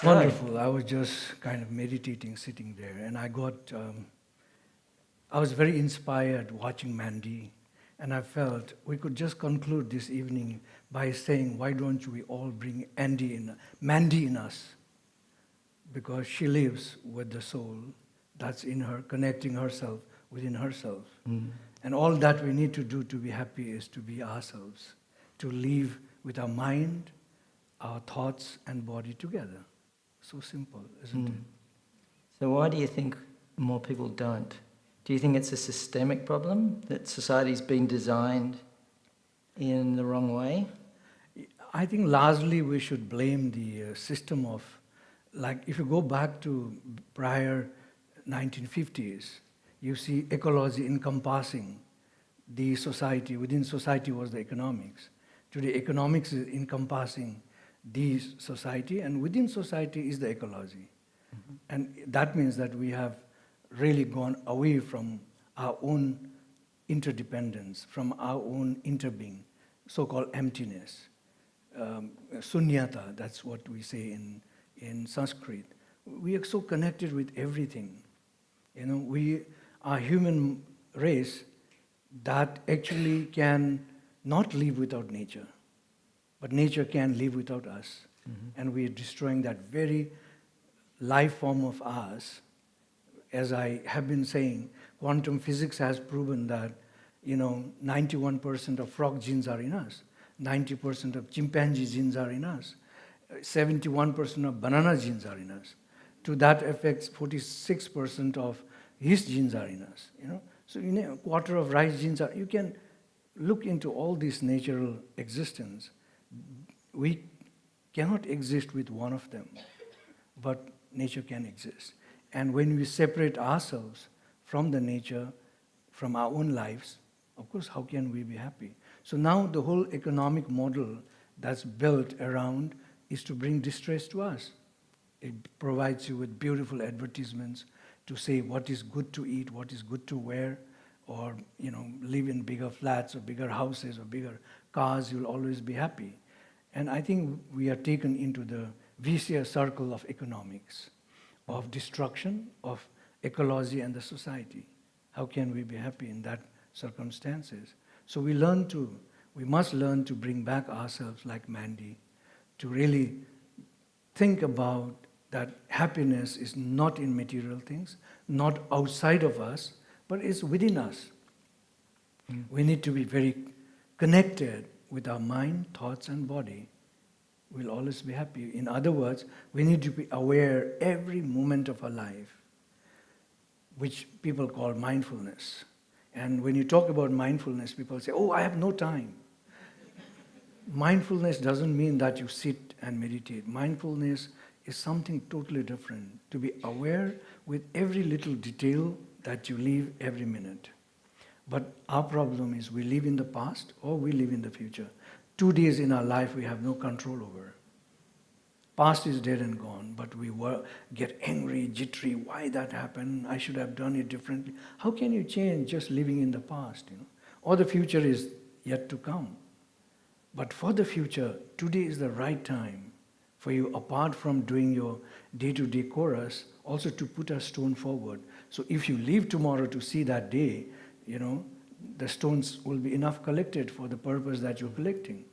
Wonderful. I was just kind of meditating, sitting there, and I was very inspired watching Mandy, and I felt we could just conclude this evening by saying, why don't we all bring Mandy in us? Because she lives with the soul that's in her, connecting herself within herself. And all that we need to do to be happy is to be ourselves, to live with our mind, our thoughts, and body together. So simple, isn't it? So why do you think more people don't? Do you think it's a systemic problem, that society's been designed in the wrong way? I think largely we should blame the system of, like if you go back to prior 1950s, you see ecology encompassing the society. Within society was the economics. Today economics is encompassing the society, and within society is the ecology. And that means that we have really gone away from our own interdependence, from our own interbeing, so-called emptiness. Sunyata, that's what we say in Sanskrit. We are so connected with everything. You know, we are human race that actually can not live without nature, but nature can live without us. And we are destroying that very life form of ours. As I have been saying, quantum physics has proven that, 91% of frog genes are in us, 90% of chimpanzee genes are in us, 71% of banana genes are in us. To that effect, 46% of yeast genes are in us. So a quarter of rice genes are. You can look into all this natural existence. We cannot exist with one of them, but nature can exist. And when we separate ourselves from the nature, from our own lives, of course, how can we be happy? So now the whole economic model that's built around is to bring distress to us. It provides you with beautiful advertisements to say what is good to eat, what is good to wear, or live in bigger flats or bigger houses or bigger cars, you'll always be happy. And I think we are taken into the vicious circle of economics, of destruction, of ecology and the society. How can we be happy in that circumstances? So we must learn to bring back ourselves like Mandy, to really think about that happiness is not in material things, not outside of us, but it's within us. We need to be very connected with our mind, thoughts, and body. We'll always be happy. In other words, we need to be aware every moment of our life, which people call mindfulness. And when you talk about mindfulness, people say, oh, I have no time. Mindfulness doesn't mean that you sit and meditate. Mindfulness is something totally different. To be aware with every little detail that you live every minute. But our problem is we live in the past or we live in the future. 2 days in our life we have no control over. Past is dead and gone, but we get angry, jittery, why that happened, I should have done it differently. How can you change just living in the past? Or the future is yet to come. But for the future, today is the right time for you, apart from doing your day-to-day chorus, also to put a stone forward. So if you leave tomorrow to see that day, the stones will be enough collected for the purpose that you're collecting.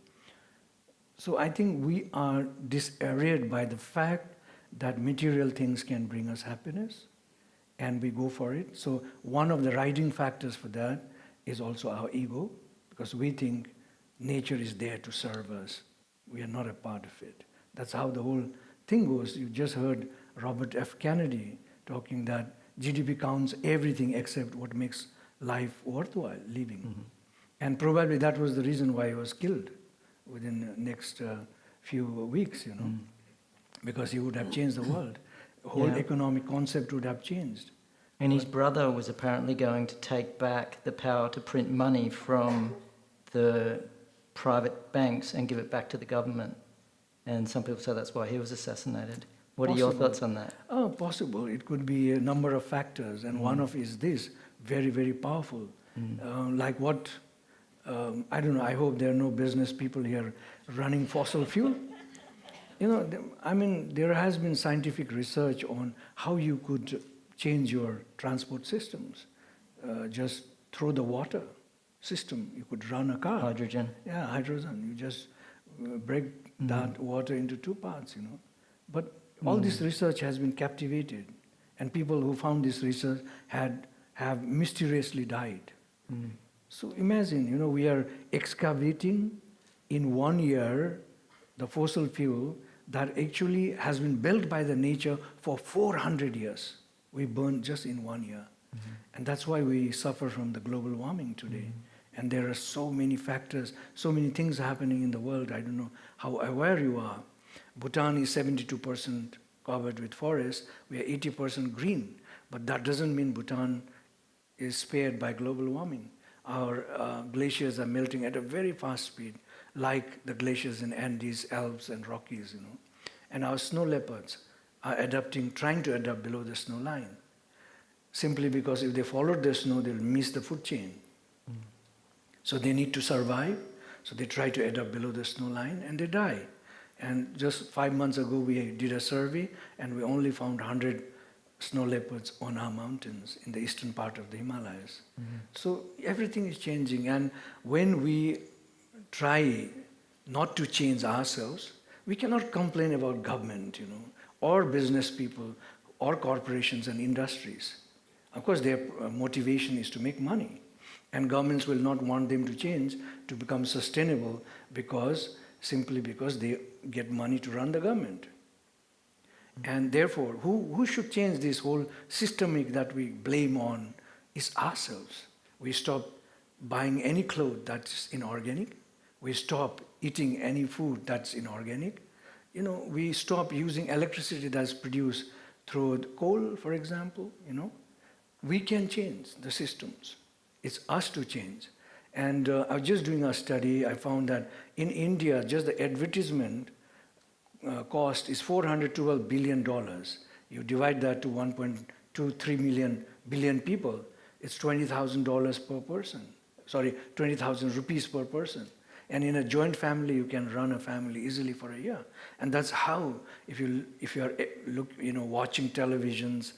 So I think we are disarrayed by the fact that material things can bring us happiness, and we go for it. So one of the driving factors for that is also our ego, because we think nature is there to serve us. We are not a part of it. That's how the whole thing goes. You just heard Robert F. Kennedy talking that GDP counts everything except what makes life worthwhile living. And probably that was the reason why he was killed within the next few weeks, because he would have changed the world. The whole economic concept would have changed. And his brother was apparently going to take back the power to print money from the private banks and give it back to the government. And some people say that's why he was assassinated. What are your thoughts on that? Oh, possible. It could be a number of factors, and one of is this, very, very powerful. Like what, I don't know, I hope there are no business people here running fossil fuel. There has been scientific research on how you could change your transport systems. Just through the water system, you could run a car. Hydrogen. Yeah, hydrogen. You just break that water into two parts, But all this research has been captivated, and people who found this research have mysteriously died. So imagine, we are excavating in 1 year the fossil fuel that actually has been built by the nature for 400 years. We burned just in 1 year. And that's why we suffer from the global warming today. And there are so many factors, so many things happening in the world. I don't know how aware you are. Bhutan is 72% covered with forests. We are 80% green. But that doesn't mean Bhutan is spared by global warming. Our glaciers are melting at a very fast speed, like the glaciers in Andes, Alps, and Rockies, And our snow leopards are trying to adapt below the snow line. Simply because if they follow the snow, they'll miss the food chain. So they need to survive. So they try to adapt below the snow line and they die. And just 5 months ago, we did a survey and we only found 100 snow leopards on our mountains in the eastern part of the Himalayas. So everything is changing. And when we try not to change ourselves, we cannot complain about government, or business people, or corporations and industries. Of course, their motivation is to make money. And governments will not want them to change, to become sustainable, simply because they get money to run the government. And therefore, who should change this whole systemic that we blame on is ourselves. We stop buying any clothes that's inorganic. We stop eating any food that's inorganic. We stop using electricity that's produced through coal, for example, We can change the systems. It's us to change. And I was just doing a study. I found that in India, just the advertisement cost is $412 billion. You divide that to 1.23 billion people, it's $20,000 per person. Sorry, 20,000 rupees per person. And in a joint family, you can run a family easily for a year. And that's how, if you are watching televisions,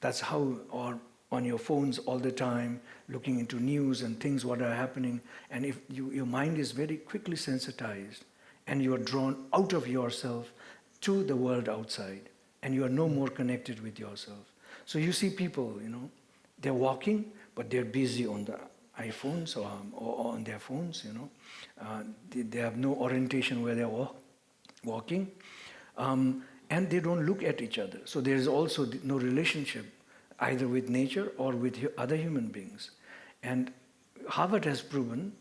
that's how, or on your phones all the time, looking into news and things what are happening. And if your mind is very quickly sensitized, and you are drawn out of yourself to the world outside, and you are no more connected with yourself. So you see people, they're walking, but they're busy on the iPhones or on their phones, They have no orientation where they're walking, and they don't look at each other. So there is also no relationship either with nature or with other human beings. And Harvard has proven,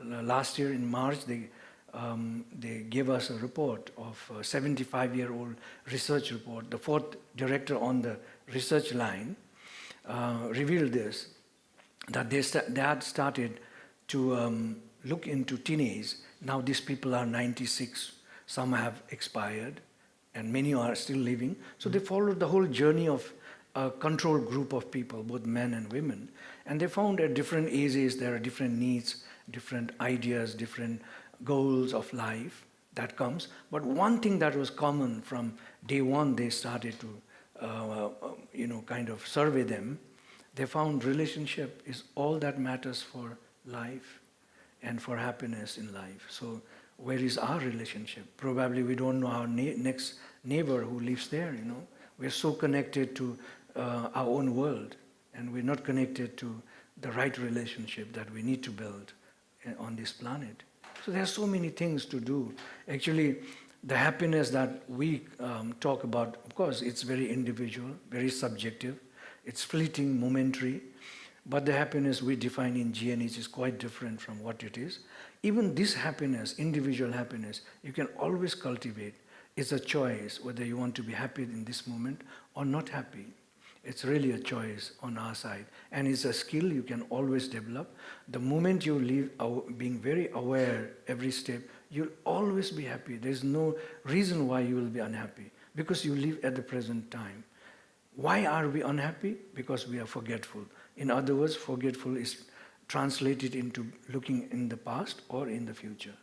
last year in March, they gave us a report of a 75-year-old research report. The fourth director on the research line revealed this, that they had started to look into teenage. Now these people are 96, some have expired, and many are still living. So they followed the whole journey of a controlled group of people, both men and women. And they found at different ages there are different needs, different ideas, different goals of life that comes. But one thing that was common from day one, they started to kind of survey them. They found relationship is all that matters for life and for happiness in life. So where is our relationship? Probably we don't know our next neighbor who lives there, We're so connected to our own world, and we're not connected to the right relationship that we need to build on this planet. So there are so many things to do. Actually, the happiness that we talk about, of course, it's very individual, very subjective. It's fleeting, momentary. But the happiness we define in GNH is quite different from what it is. Even this happiness, individual happiness, you can always cultivate. It's a choice whether you want to be happy in this moment or not happy. It's really a choice on our side. And it's a skill you can always develop. The moment you live being very aware every step, you'll always be happy. There's no reason why you will be unhappy, because you live at the present time. Why are we unhappy? Because we are forgetful. In other words, forgetful is translated into looking in the past or in the future.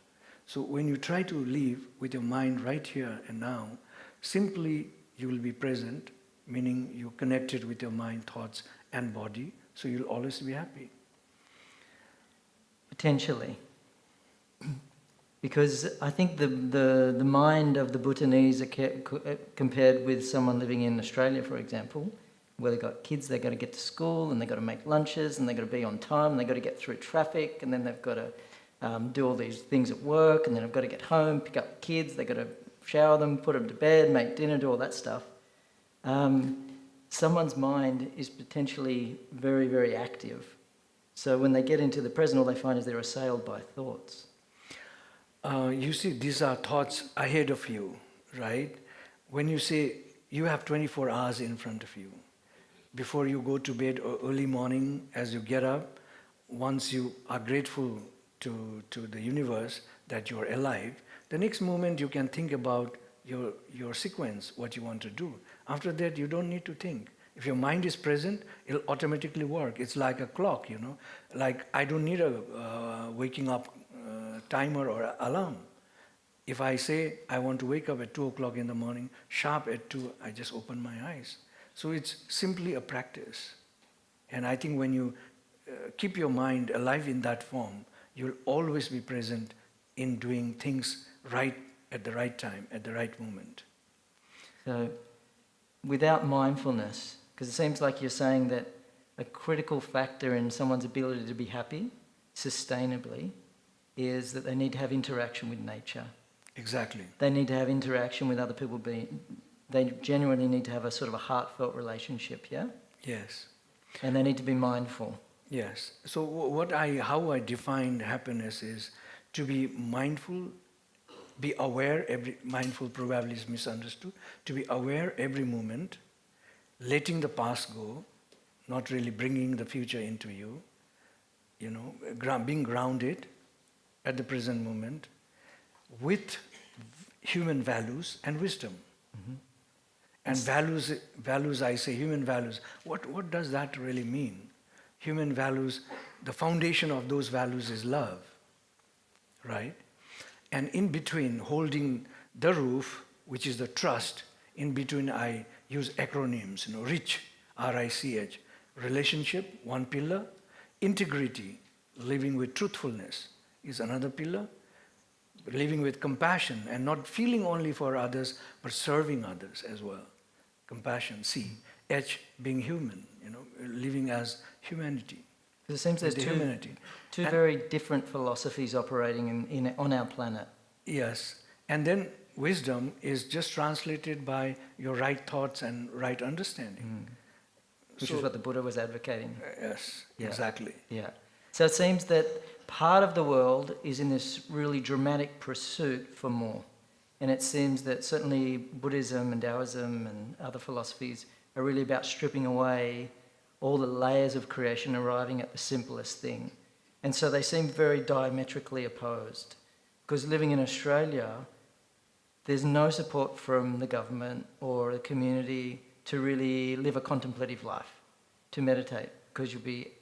So when you try to live with your mind right here and now, simply you will be present, meaning you're connected with your mind, thoughts, and body, so you'll always be happy. Potentially. Because I think the mind of the Bhutanese compared with someone living in Australia, for example, where they've got kids, they've got to get to school and they've got to make lunches and they've got to be on time and they've got to get through traffic and then they've got to do all these things at work and then they've got to get home, pick up the kids, they've got to shower them, put them to bed, make dinner, do all that stuff. Someone's mind is potentially very, very active. So when they get into the present, all they find is they're assailed by thoughts. You see, these are thoughts ahead of you, right? When you say you have 24 hours in front of you, before you go to bed or early morning, as you get up, once you are grateful to the universe that you're alive, the next moment you can think about your sequence, what you want to do. After that, you don't need to think. If your mind is present, it'll automatically work. It's like a clock, you know. Like I don't need a waking up timer or alarm. If I say I want to wake up at 2 o'clock in the morning, sharp at 2, I just open my eyes. So it's simply a practice. And I think when you keep your mind alive in that form, you'll always be present in doing things right at the right time, at the right moment. So without mindfulness, because it seems like you're saying that a critical factor in someone's ability to be happy sustainably is that they need to have interaction with nature. Exactly. They need to have interaction with other people. They genuinely need to have a sort of a heartfelt relationship, yeah? Yes. And they need to be mindful. Yes. So how I defined happiness is to be mindful, be aware, mindful probably is misunderstood, to be aware every moment, letting the past go, not really bringing the future into you, you know, being grounded at the present moment with human values and wisdom. Mm-hmm. And values, I say human values. What does that really mean? Human values, the foundation of those values is love, right? And in between, holding the roof, which is the trust, in between I use acronyms, you know, RICH, R-I-C-H, relationship, one pillar, integrity, living with truthfulness is another pillar, living with compassion and not feeling only for others, but serving others as well. Compassion, C. H, being human, you know, living as humanity. Because it seems there's two very different philosophies operating on our planet. Yes. And then wisdom is just translated by your right thoughts and right understanding. Which is what the Buddha was advocating. Yes, Yeah. exactly. Yeah. So it seems that part of the world is in this really dramatic pursuit for more. And it seems that certainly Buddhism and Taoism and other philosophies are really about stripping away all the layers of creation, arriving at the simplest thing. And so they seem very diametrically opposed. Because living in Australia, there's no support from the government or the community to really live a contemplative life, to meditate, because you'll be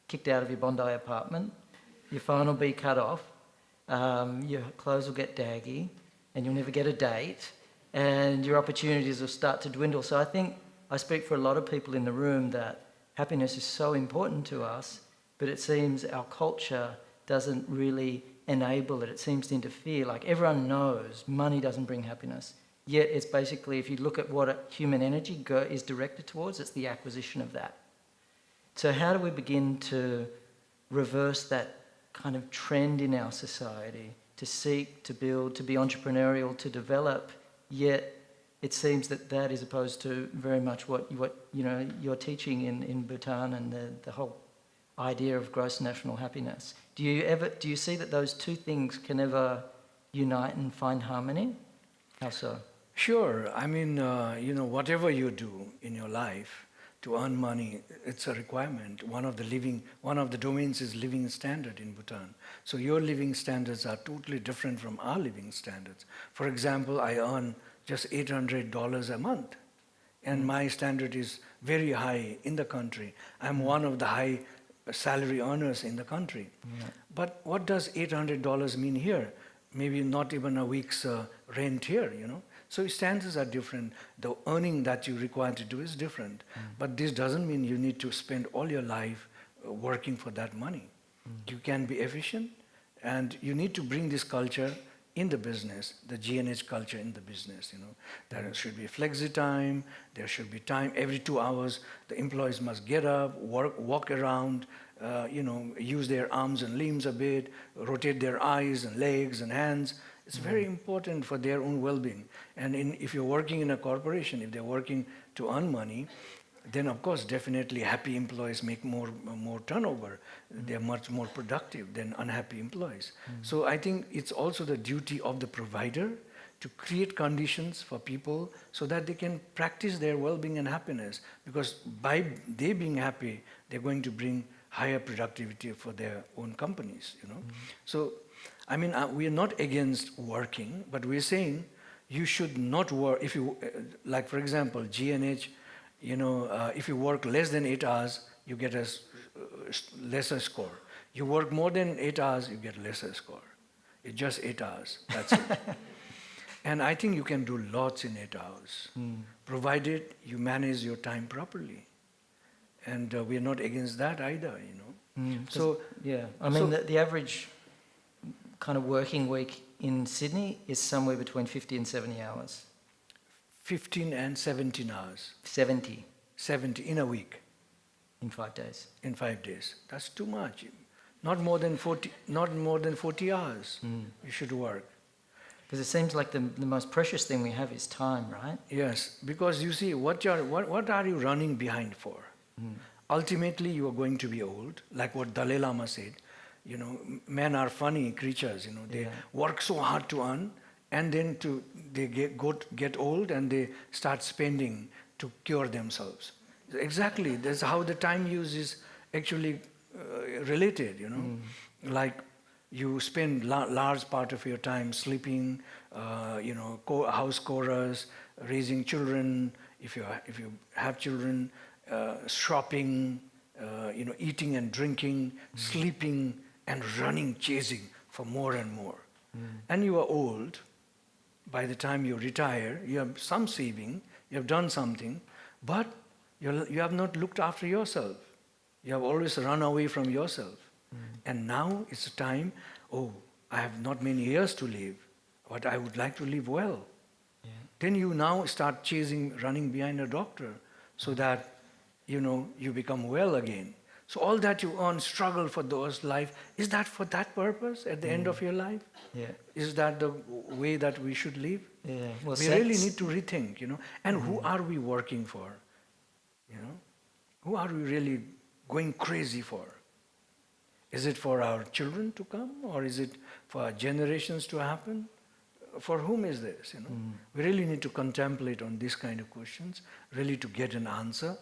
kicked out of your Bondi apartment, your phone will be cut off, your clothes will get daggy, and you'll never get a date, and your opportunities will start to dwindle. So I think I speak for a lot of people in the room that happiness is so important to us, but it seems our culture doesn't really enable it. It seems to interfere. Like everyone knows money doesn't bring happiness, yet it's basically, if you look at what human energy is directed towards, it's the acquisition of that. So how do we begin to reverse that kind of trend in our society to seek, to build, to be entrepreneurial, to develop, yet it seems that is opposed to very much what you know you're teaching in Bhutan and the whole idea of gross national happiness. Do you see that those two things can ever unite and find harmony? How so? Sure. I mean, you know, whatever you do in your life to earn money, it's a requirement. One of the domains is living standard in Bhutan. So your living standards are totally different from our living standards. For example, I earn just $800 a month, and my standard is very high in the country. I'm one of the high salary earners in the country. Yeah. But what does $800 mean here? maybe not even a week's rent here, you know. So standards are different. The earning that you require to do is different. But this doesn't mean you need to spend all your life working for that money. You can be efficient, and you need to bring this culture in the business, the GNH culture in the business, you know. There should be flexi time, there should be time every 2 hours, the employees must get up, walk around, you know, use their arms and limbs a bit, rotate their eyes and legs and hands. It's very important for their own well-being. And if you're working in a corporation, if they're working to earn money, then of course definitely happy employees make more turnover. They're much more productive than unhappy employees. So I think it's also the duty of the provider to create conditions for people so that they can practice their well-being and happiness. Because by they being happy, they're going to bring higher productivity for their own companies, you know. So, I mean, we are not against working, but we're saying you should not work. If you, like for example, GNH, you know, if you work less than 8 hours, you get a lesser score. You work more than 8 hours, you get a lesser score. It's just 8 hours, that's it. And I think you can do lots in 8 hours, provided you manage your time properly. And we're not against that either, you know. So yeah, I mean, the average kind of working week in Sydney is somewhere between 50 and 70 hours. 15 and 17 hours. 70. 70 in a week. In 5 days. In 5 days. That's too much. Not more than 40 hours you should work. Because it seems like the most precious thing we have is time, right? Yes, because you see, what are you running behind for? Ultimately, you are going to be old, like what Dalai Lama said. You know, men are funny creatures, you know. They work so hard to earn, and then they get old and they start spending to cure themselves. Exactly, that's how the time use is actually related, you know. Like you spend large part of your time sleeping, you know, house chores, raising children, if you have children, shopping, you know, eating and drinking, sleeping and running, chasing for more and more. And you are old. By the time you retire, you have some saving, you have done something, but you have not looked after yourself. You have always run away from yourself. And now it's a time, I have not many years to live, but I would like to live well. Then you now start running behind a doctor so that, you know, you become well again. So all that you earn, struggle for those life, is that for that purpose at the end of your life? Is that the way that we should live? Well, we really need to rethink, you know. And who are we working for? You know, who are we really going crazy for? Is it for our children to come, or is it for our generations to happen? For whom is this? You know, we really need to contemplate on these kind of questions, really to get an answer.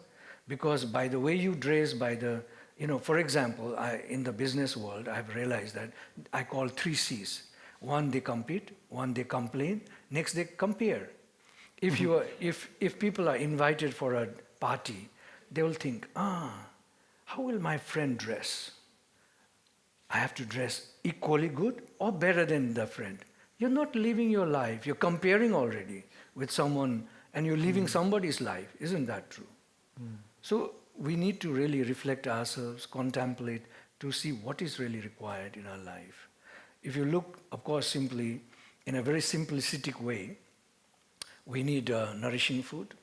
Because by the way you dress, by the, you know, for example, in the business world, I've realized that I call 3 C's. One, they compete. One, they complain. Next, they compare. If people are invited for a party, they will think, how will my friend dress? I have to dress equally good or better than the friend. You're not living your life. You're comparing already with someone, and you're living somebody's life. Isn't that true? So we need to really reflect ourselves, contemplate, to see what is really required in our life. If you look, of course, simply, in a very simplistic way, we need nourishing food,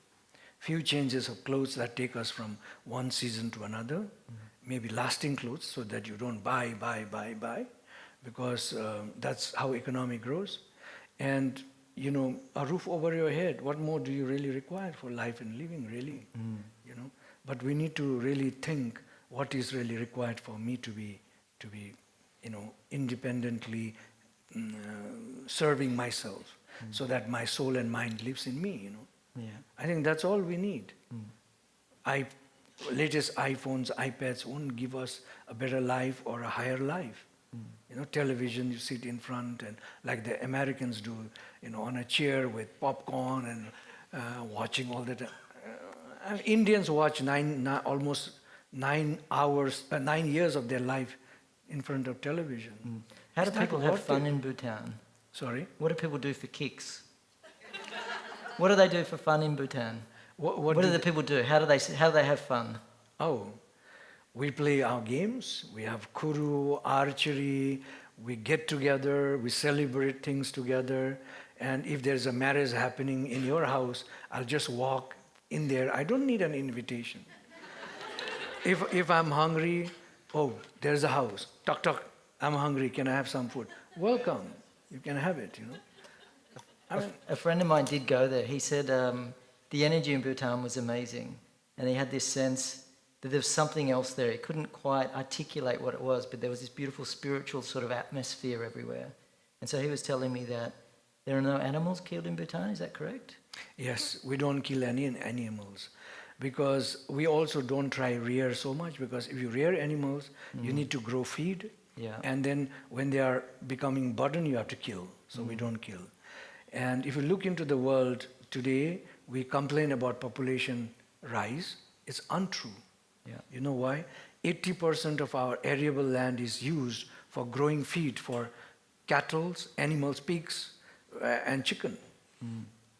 few changes of clothes that take us from one season to another, maybe lasting clothes so that you don't buy, because that's how economy grows. And, you know, a roof over your head, what more do you really require for life and living, really? You know, but we need to really think what is really required for me to be, you know, independently serving myself, so that my soul and mind lives in me, you know. I think that's all we need. Latest iPhones, iPads won't give us a better life or a higher life. You know, television, you sit in front, and like the Americans do, you know, on a chair with popcorn and watching all that. Indians watch almost 9 years of their life in front of television. How do people have fun in Bhutan? Sorry? What do people do for kicks? What do they do for fun in Bhutan? What do the people do? How do they have fun? Oh, we play our games. We have kuru, archery. We get together. We celebrate things together. And if there's a marriage happening in your house, I'll just walk in there. I don't need an invitation. If I'm hungry, oh, there's a house. Tuk tuk. I'm hungry. Can I have some food? Welcome. You can have it. A friend of mine did go there. He said the energy in Bhutan was amazing. And he had this sense that there was something else there. He couldn't quite articulate what it was, but there was this beautiful spiritual sort of atmosphere everywhere. And so he was telling me that there are no animals killed in Bhutan, is that correct? Yes, we don't kill any animals because we also don't try rear so much, because if you rear animals, you need to grow feed. Yeah. And then when they are becoming burden, you have to kill. So we don't kill. And if you look into the world today, we complain about population rise. It's untrue. Yeah. You know why? 80% of our arable land is used for growing feed for cattle, animals, pigs, and chicken.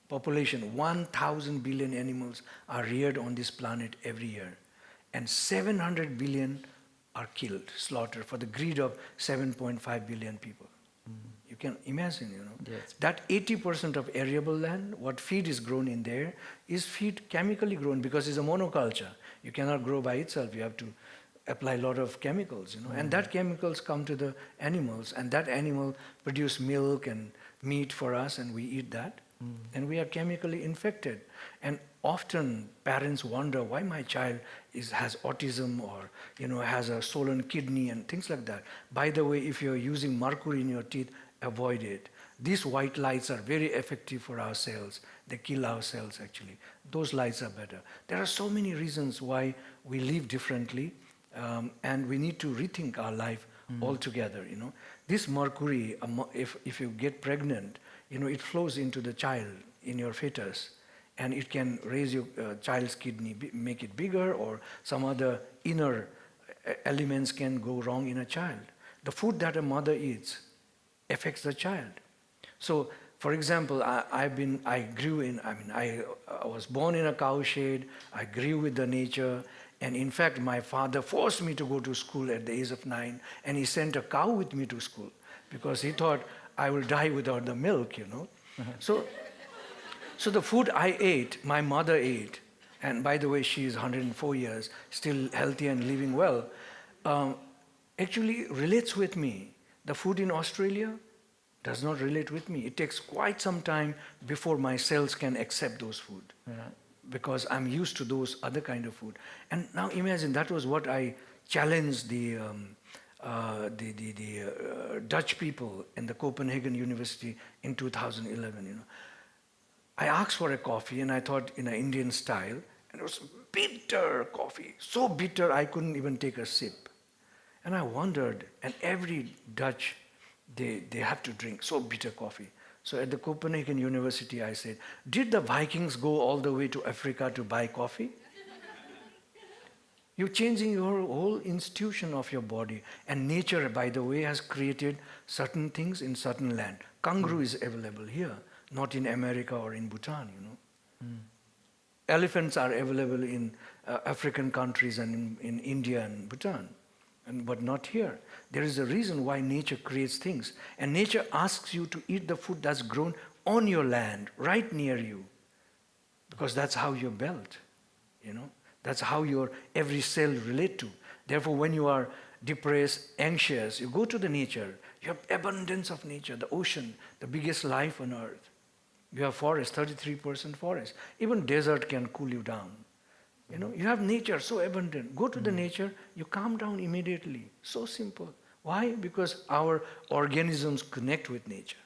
Population, 1,000 billion animals are reared on this planet every year. And 700 billion are killed, slaughtered, for the greed of 7.5 billion people. You can imagine, Yes. that 80% of arable land, what feed is grown in there, is feed chemically grown because it's a monoculture. You cannot grow by itself. You have to apply a lot of chemicals, and that chemicals come to the animals, and that animal produce milk and meat for us, and we eat that, and we are chemically infected. And often parents wonder why my child has autism or has a swollen kidney and things like that. By the way, if you're using mercury in your teeth, avoid it. These white lights are very effective for our cells. They kill our cells actually. Those lights are better. There are so many reasons why we live differently, and we need to rethink our life altogether. This mercury, if you get pregnant, it flows into the child in your fetus, and it can raise your child's kidney, make it bigger, or some other inner elements can go wrong in a child. The food that a mother eats affects the child. So, for example, I was born in a cow shed. I grew with the nature, and in fact, my father forced me to go to school at the age of 9, and he sent a cow with me to school because he thought I will die without the milk. So the food I ate, my mother ate, and by the way, she is 104 years, still healthy and living well, actually relates with me. The food in Australia does not relate with me. It takes quite some time before my cells can accept those food, because I'm used to those other kind of food. And now imagine, that was what I challenged the Dutch people in the Copenhagen University in 2011. I asked for a coffee, and I thought in an Indian style, and it was bitter coffee, so bitter I couldn't even take a sip. And I wondered, and every Dutch, they have to drink so bitter coffee. So at the Copenhagen University, I said, did the Vikings go all the way to Africa to buy coffee? You're changing your whole institution of your body. And nature, by the way, has created certain things in certain land. Kangaroo is available here, not in America or in Bhutan, Elephants are available in African countries and in India and Bhutan, but not here. There is a reason why nature creates things. And nature asks you to eat the food that's grown on your land, right near you. Because that's how you're built, That's how your every cell relate to. Therefore, when you are depressed, anxious, you go to the nature. You have abundance of nature, the ocean, the biggest life on earth. You have forest, 33% forest. Even desert can cool you down. You have nature so abundant. Go to the nature, you calm down immediately. So simple. Why? Because our organisms connect with nature.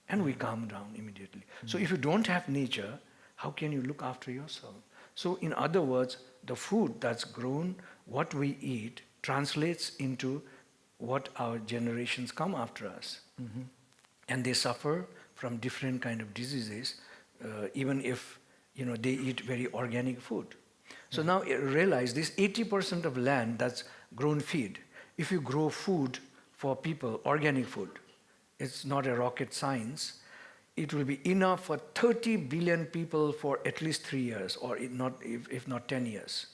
And we calm down immediately. So if you don't have nature, how can you look after yourself? So in other words, the food that's grown, what we eat, translates into what our generations come after us. And they suffer from different kind of diseases, even if they eat very organic food. So now realize this 80% of land that's grown feed. If you grow food for people, organic food, it's not a rocket science. It will be enough for 30 billion people for at least 3 years, or if not 10 years,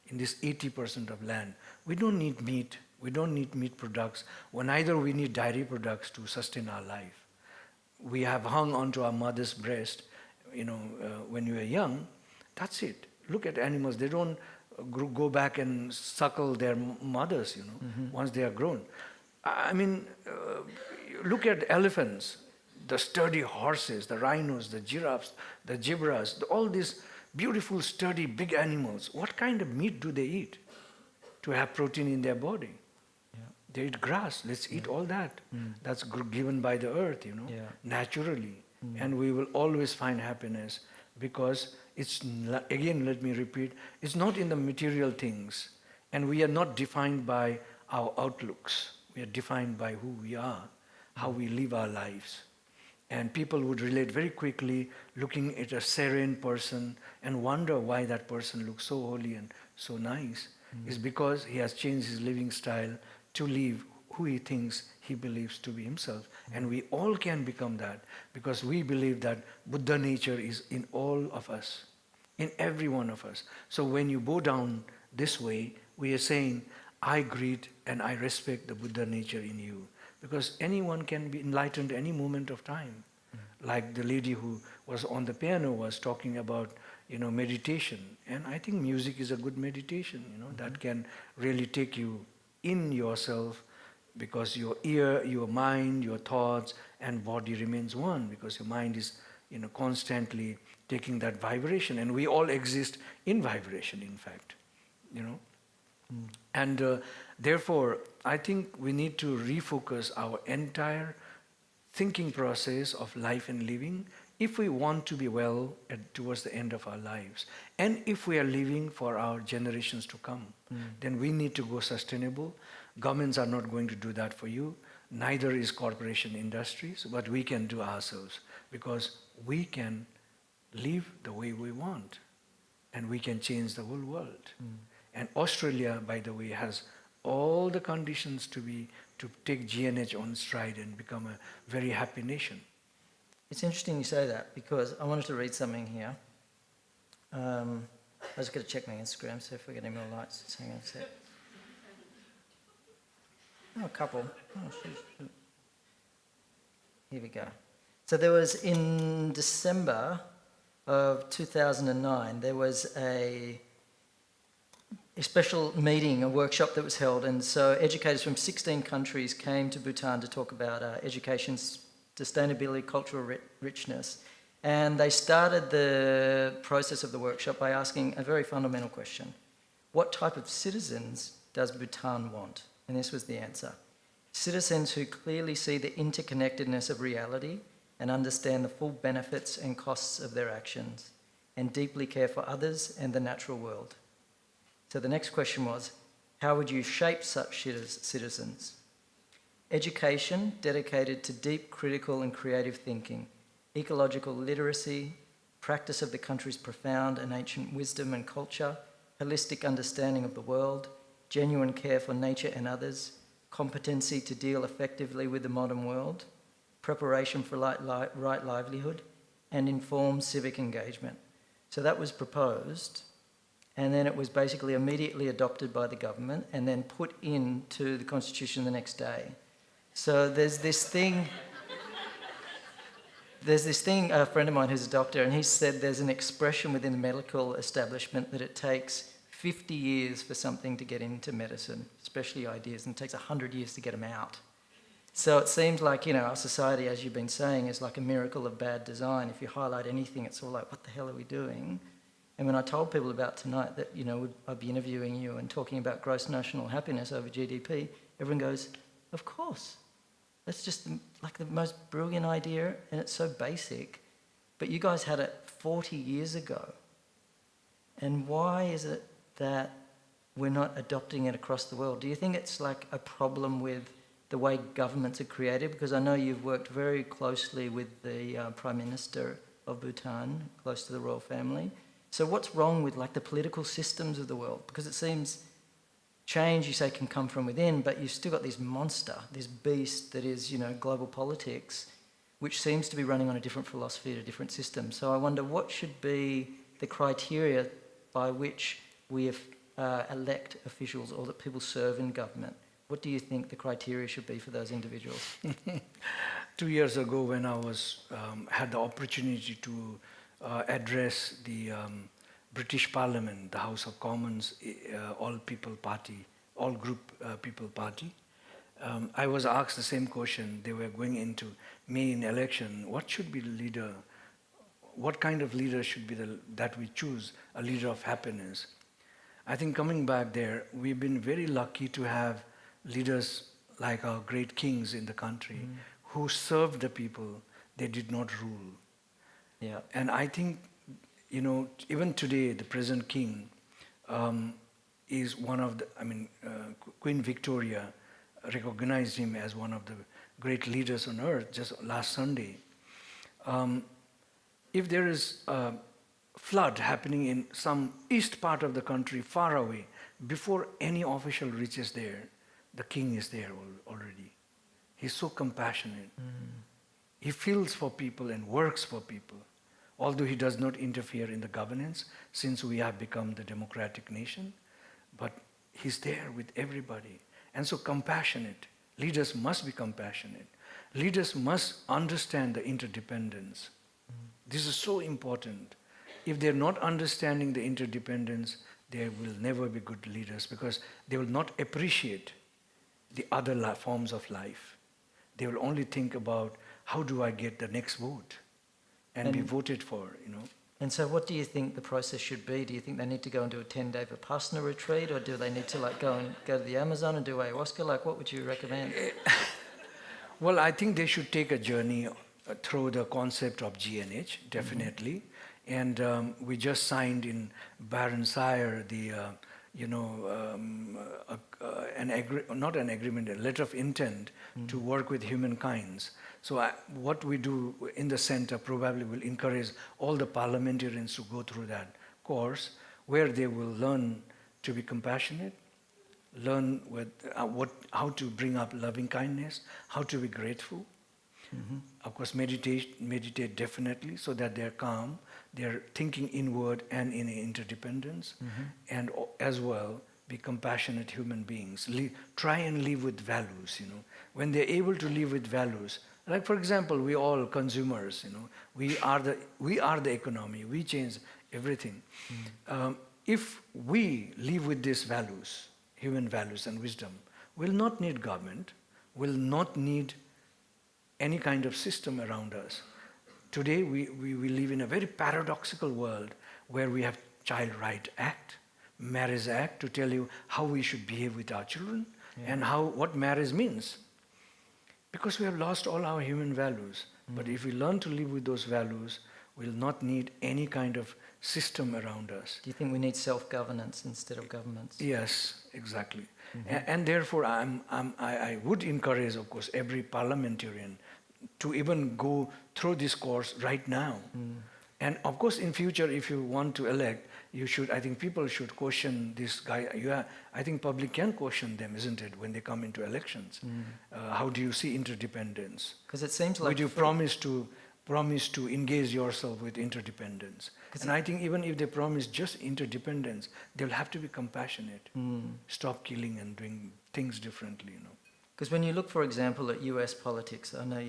in this 80% of land. We don't need meat. We don't need meat products. Well, neither we need dairy products to sustain our life. We have hung onto our mother's breast, when we were young. That's it. Look at animals. They don't go back and suckle their mothers, once they are grown. I mean, look at elephants, the sturdy horses, the rhinos, the giraffes, the zebras, all these beautiful, sturdy, big animals. What kind of meat do they eat to have protein in their body? Yeah. They eat grass. Let's eat all that. That's given by the earth, naturally. And we will always find happiness, because it's, again, let me repeat, it's not in the material things. And we are not defined by our outlooks. We are defined by who we are, how we live our lives. And people would relate very quickly looking at a serene person and wonder why that person looks so holy and so nice. It's because he has changed his living style to live who he thinks he believes to be himself. And we all can become that, because we believe that Buddha nature is in all of us, in every one of us. So when you bow down this way, we are saying, I greet and I respect the Buddha nature in you. Because anyone can be enlightened any moment of time. Like the lady who was on the piano was talking about, meditation. And I think music is a good meditation, that can really take you in yourself, because your ear, your mind, your thoughts and body remains one, because your mind is, constantly taking that vibration. And we all exist in vibration, in fact, And therefore, I think we need to refocus our entire thinking process of life and living if we want to be well towards the end of our lives. And if we are living for our generations to come, then we need to go sustainable. Governments are not going to do that for you. Neither is corporation industries, but we can do ourselves, because we can live the way we want, and we can change the whole world. And Australia, by the way, has all the conditions to take GNH on stride and become a very happy nation. It's interesting you say that, because I wanted to read something here. I was going to check my Instagram, so if we get any more likes, just hang on a sec. Oh, a couple. Oh, shoot. Here we go. So there was, in December of 2009, there was a special meeting, a workshop that was held, and so educators from 16 countries came to Bhutan to talk about education, sustainability, cultural richness. And they started the process of the workshop by asking a very fundamental question. What type of citizens does Bhutan want? And this was the answer. Citizens who clearly see the interconnectedness of reality and understand the full benefits and costs of their actions, and deeply care for others and the natural world. So the next question was, how would you shape such citizens? Education dedicated to deep critical and creative thinking, ecological literacy, practice of the country's profound and ancient wisdom and culture, holistic understanding of the world, genuine care for nature and others, competency to deal effectively with the modern world, preparation for right livelihood, and informed civic engagement. So that was proposed, and then it was basically immediately adopted by the government and then put into the Constitution the next day. So there's this thing, a friend of mine who's a doctor, and he said there's an expression within the medical establishment that it takes 50 years for something to get into medicine, especially ideas, and it takes 100 years to get them out. So it seems like, our society, as you've been saying, is like a miracle of bad design. If you highlight anything, it's all like, what the hell are we doing? And when I told people about tonight that, I'd be interviewing you and talking about gross national happiness over GDP, everyone goes, of course. That's just like the most brilliant idea, and it's so basic. But you guys had it 40 years ago. And why is it that we're not adopting it across the world? Do you think it's like a problem with the way governments are created? Because I know you've worked very closely with the Prime Minister of Bhutan, close to the royal family. So what's wrong with like the political systems of the world? Because it seems change, you say, can come from within, but you've still got this monster, this beast that is, global politics, which seems to be running on a different philosophy, a different system. So I wonder what should be the criteria by which we elect officials or that people serve in government. What do you think the criteria should be for those individuals? 2 years ago, when I had the opportunity to address the British Parliament, the House of Commons, all-people party, all-group people party, I was asked the same question. They were going into main election. What should be the leader? What kind of leader should be that we choose, a leader of happiness? I think coming back there, we've been very lucky to have leaders like our great kings in the country who served the people. They did not rule. Yeah. And I think, even today, the present king is one of the, Queen Victoria recognized him as one of the great leaders on earth just last Sunday. If there is a flood happening in some east part of the country, far away, before any official reaches there, the king is there already. He's so compassionate. He feels for people and works for people, although he does not interfere in the governance since we have become the democratic nation, but he's there with everybody. And so compassionate. Leaders must be compassionate. Leaders must understand the interdependence. This is so important. If they're not understanding the interdependence, they will never be good leaders because they will not appreciate the other forms of life. They will only think about how do I get the next vote and be voted for, And so what do you think the process should be? Do you think they need to go and do a 10-day Vipassana retreat, or do they need to go to the Amazon and do ayahuasca? What would you recommend? Well, I think they should take a journey through the concept of GNH, definitely. And we just signed in Baron Sire the, not an agreement, a letter of intent to work with humankinds. So what we do in the center probably will encourage all the parliamentarians to go through that course where they will learn to be compassionate, learn how to bring up loving kindness, how to be grateful. Of course, meditate definitely so that they're calm, they're thinking inward and in interdependence, and as well be compassionate human beings. Try and live with values, When they're able to live with values, like for example, we all consumers, we are the economy, we change everything. If we live with these values, human values and wisdom, we'll not need government, we'll not need any kind of system around us. Today we live in a very paradoxical world where we have Child Right Act, Marriage Act to tell you how we should behave with our children and what marriage means. Because we have lost all our human values. But if we learn to live with those values, we'll not need any kind of system around us. Do you think we need self-governance instead of governments? Yes, exactly. And therefore, I would encourage, of course, every parliamentarian to even go through this course right now. And of course, in future, if you want to elect, I think people should question this guy. I think public can question them, isn't it, when they come into elections? How do you see interdependence? Because it seems like... Would you promise to engage yourself with interdependence? And I think even if they promise just interdependence, they'll have to be compassionate. Stop killing and doing things differently, Because when you look, for example, at US politics, I know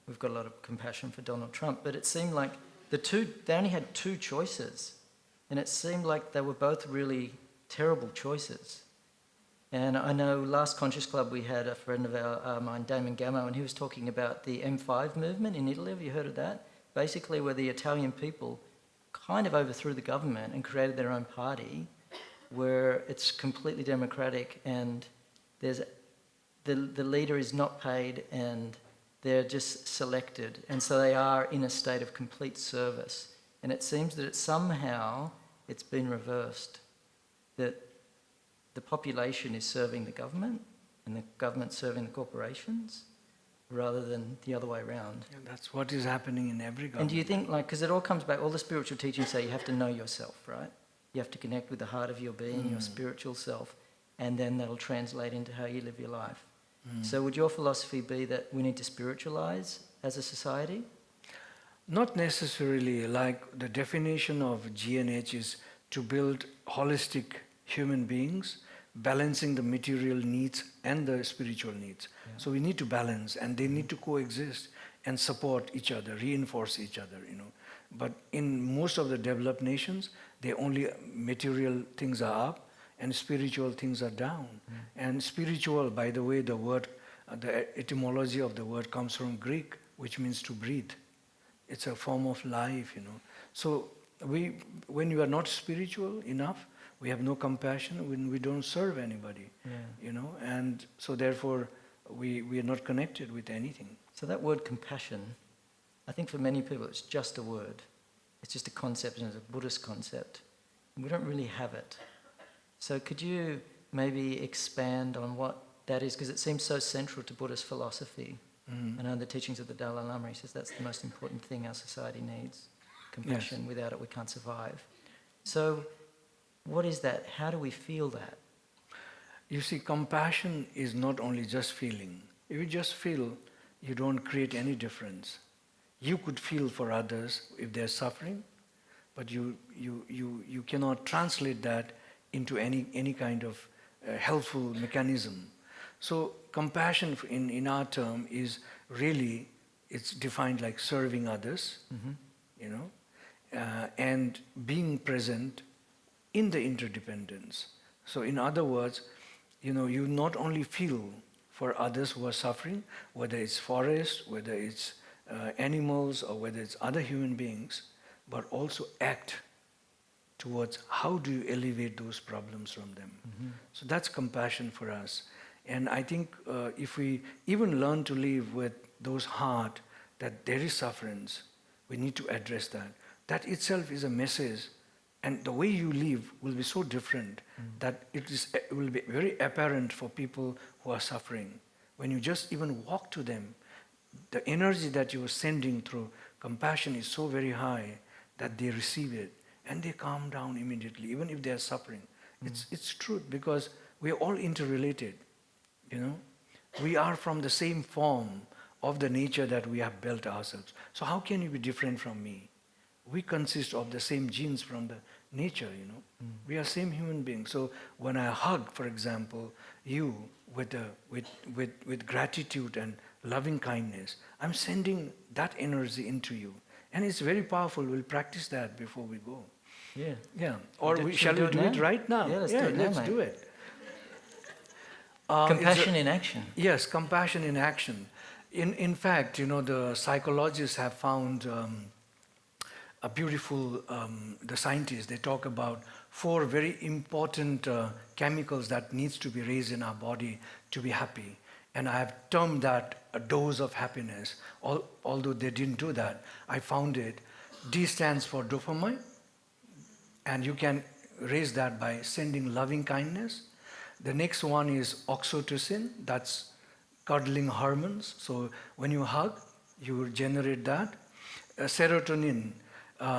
we've got a lot of compassion for Donald Trump, but it seemed like they only had two choices. And it seemed like they were both really terrible choices. And I know last Conscious Club we had a friend of mine, Damon Gammo, and he was talking about the M5 movement in Italy. Have you heard of that? Basically where the Italian people kind of overthrew the government and created their own party where it's completely democratic and there's the leader is not paid and they're just selected. And so they are in a state of complete service. And it seems that it's been reversed, that the population is serving the government and the government serving the corporations rather than the other way around. Yeah, that's what is happening in every government. And do you think, because it all comes back, all the spiritual teachings say you have to know yourself, right? You have to connect with the heart of your being, your spiritual self. and then that'll translate into how you live your life. So would your philosophy be that we need to spiritualize as a society? Not necessarily. Like the definition of G&H is to build holistic human beings, balancing the material needs and the spiritual needs. Yeah. So we need to balance, and they need to coexist and support each other, reinforce each other, you know. But in most of the developed nations, they only material things are up and spiritual things are down. And spiritual, by the way, the word, the etymology of the word comes from Greek, which means to breathe. It's a form of life, you know. So when you are not spiritual enough, we have no compassion, when we don't serve anybody, you know. And so therefore, we are not connected with anything. So that word compassion, I think for many people it's just a word. It's just a concept, and it's a Buddhist concept. And we don't really have it. So could you maybe expand on what that is? Because it seems so central to Buddhist philosophy. And on the teachings of the Dalai Lama, he says that's the most important thing our society needs. Compassion. Yes. Without it we can't survive. So what is that? How do we feel that? You see, compassion is not only just feeling. If you just feel, you don't create any difference. You could feel for others if they're suffering, but you cannot translate that into any kind of helpful mechanism. So compassion in our term is really, it's defined like serving others, you know, and being present in the interdependence. So in other words, you know, you not only feel for others who are suffering, whether it's forest, whether it's animals, or whether it's other human beings, but also act towards how do you elevate those problems from them. So that's compassion for us. And I think if we even learn to live with those heart that there is sufferance, we need to address that. That itself is a message, and the way you live will be so different that it will be very apparent for people who are suffering. When you just even walk to them, the energy that you are sending through compassion is so very high that they receive it and they calm down immediately, even if they are suffering. It's truth, because we are all interrelated, you know. We are from the same form of the nature that we have built ourselves. So how can you be different from me? We consist of the same genes from the nature, you know. We are same human beings. So when I hug, for example, you with gratitude and loving kindness, I'm sending that energy into you. And it's very powerful. We'll practice that before we go. Yeah. Yeah. Or shall we do it right now? Yeah, let's do it now, let's mate. do it. Compassion in action. Yes, compassion in action. In fact, you know, the psychologists have found a beautiful, the scientists, they talk about 4 very important chemicals that needs to be raised in our body to be happy. And I have termed that a dose of happiness. Although they didn't do that, I found it. D stands for dopamine, and you can raise that by sending loving kindness. The next one is oxytocin, that's cuddling hormones. So when you hug, you generate that. Serotonin,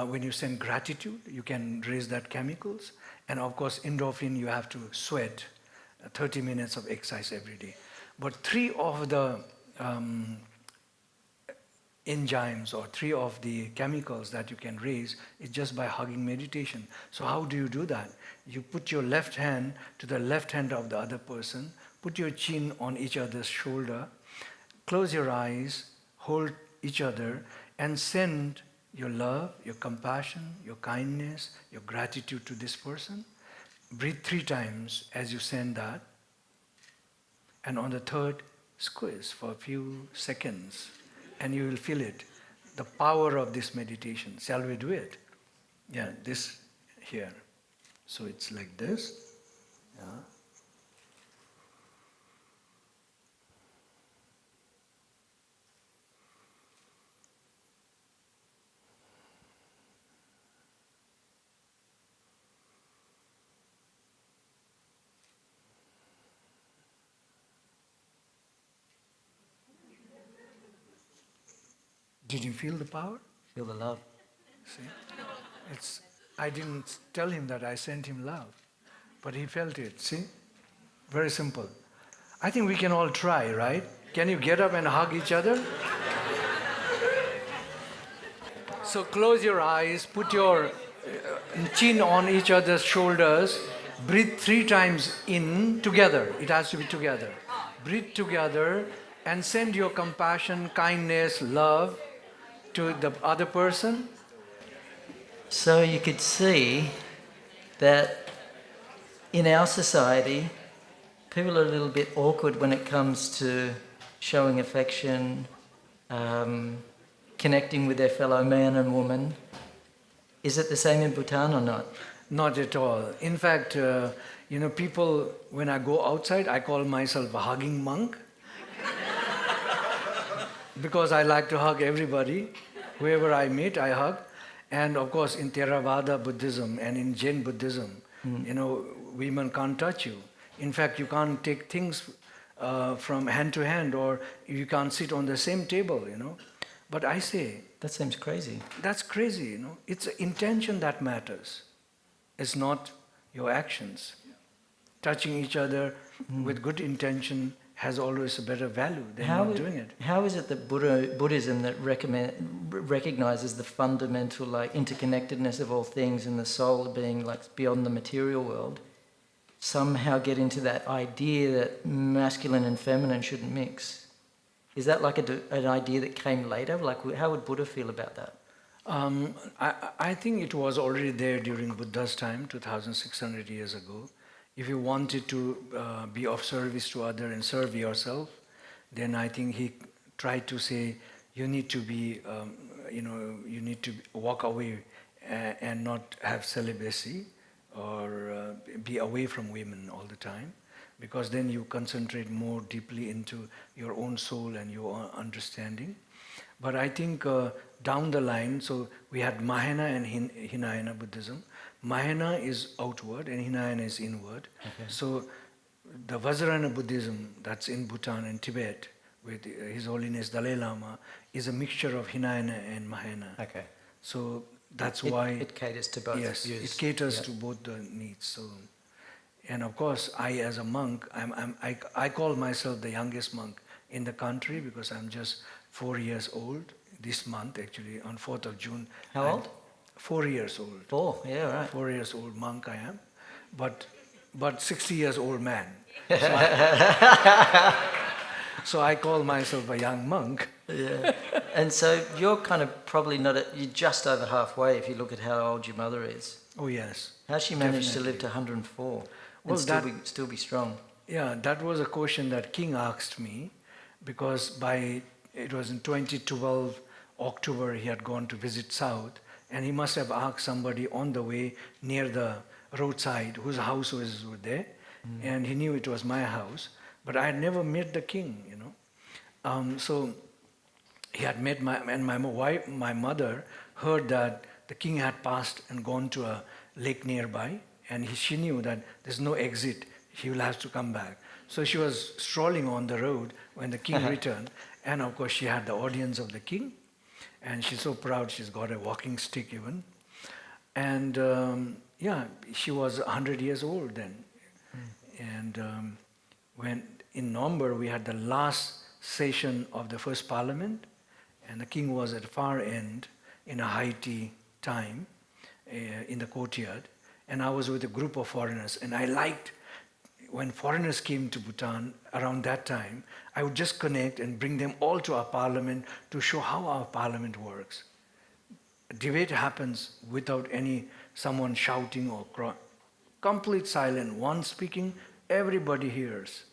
when you send gratitude, you can raise that chemicals. And of course, endorphin, you have to sweat 30 minutes of exercise every day. But 3 of the enzymes or 3 of the chemicals that you can raise is just by hugging meditation. So how do you do that? You put your left hand to the left hand of the other person, put your chin on each other's shoulder, close your eyes, hold each other, and send your love, your compassion, your kindness, your gratitude to this person. Breathe 3 times as you send that. And on the 3rd, squeeze for a few seconds, and you will feel it, the power of this meditation. Shall we do it? Yeah, this here. So it's like this. Yeah. Did you feel the power? Feel the love. See? I didn't tell him that I sent him love, but he felt it, see? Very simple. I think we can all try, right? Can you get up and hug each other? So close your eyes, put your chin on each other's shoulders, breathe 3 times in together. It has to be together. Breathe together and send your compassion, kindness, love to the other person. So you could see that in our society, people are a little bit awkward when it comes to showing affection, connecting with their fellow man and woman. Is it the same in Bhutan or not? Not at all. In fact, people, when I go outside, I call myself a hugging monk because I like to hug everybody. Whoever I meet, I hug. And of course, in Theravada Buddhism and in Jain Buddhism, women can't touch you. In fact, you can't take things from hand to hand, or you can't sit on the same table, But I say... That seems crazy. That's crazy, It's the intention that matters. It's not your actions. Touching each other with good intention has always a better value than not doing it. How is it that Buddhism that recognizes the fundamental interconnectedness of all things and the soul being beyond the material world somehow get into that idea that masculine and feminine shouldn't mix? Is that an idea that came later? How would Buddha feel about that? I think it was already there during Buddha's time, 2,600 years ago. If you wanted to be of service to others and serve yourself, then I think he tried to say, you need to be, you need to walk away and not have celibacy or be away from women all the time, because then you concentrate more deeply into your own soul and your own understanding. But I think down the line, so we had Mahayana and Hinayana Buddhism. Mahayana is outward and Hinayana is inward. Okay. So the Vajrayana Buddhism that's in Bhutan and Tibet with His Holiness Dalai Lama is a mixture of Hinayana and Mahayana. Okay. So that's why... It caters to both views. Yes, it caters to both the needs. So, and of course, I as a monk, I call myself the youngest monk in the country because I'm just 4 years old this month, actually, on 4th of June. How old? 4 years old. 4, yeah, right. 4 years old monk I am, but 60 years old man. So I call myself a young monk. Yeah. And so you're kind of probably you're just over halfway if you look at how old your mother is. Oh yes. How's she managed to live to 104 and still be strong? Yeah, that was a question that King asked me, because it was in 2012 October he had gone to visit South, and he must have asked somebody on the way near the roadside whose house was there, and he knew it was my house, but I had never met the king, So he had met my mother heard that the king had passed and gone to a lake nearby, and she knew that there's no exit, he will have to come back. So she was strolling on the road when the king returned, and of course she had the audience of the king, and she's so proud, she's got a walking stick even. And she was 100 years old then. And when in November we had the last session of the first parliament, and the king was at the far end in a high tea time in the courtyard, and I was with a group of foreigners, and I liked when foreigners came to Bhutan around that time, I would just connect and bring them all to our parliament to show how our parliament works. Debate happens without someone shouting or complete silence. One speaking, everybody hears.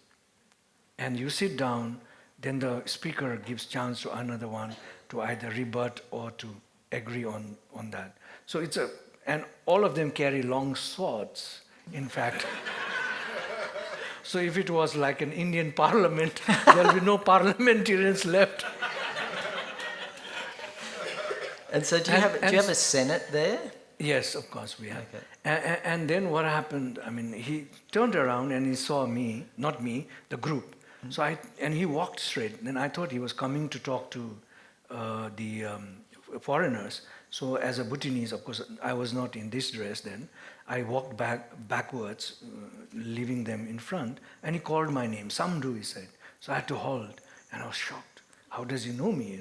And you sit down, then the speaker gives chance to another one to either rebut or to agree on that. So and all of them carry long swords, in fact. So if it was like an Indian parliament, there will be no parliamentarians left. And so do you have a senate there? Yes, of course we have. Okay. And then what happened, he turned around and he saw me, not me, the group. So and he walked straight. Then I thought he was coming to talk to the foreigners. So as a Bhutanese, of course, I was not in this dress then. I walked backwards, leaving them in front, and he called my name. Saamdu, he said. So I had to halt, and I was shocked. How does he know me,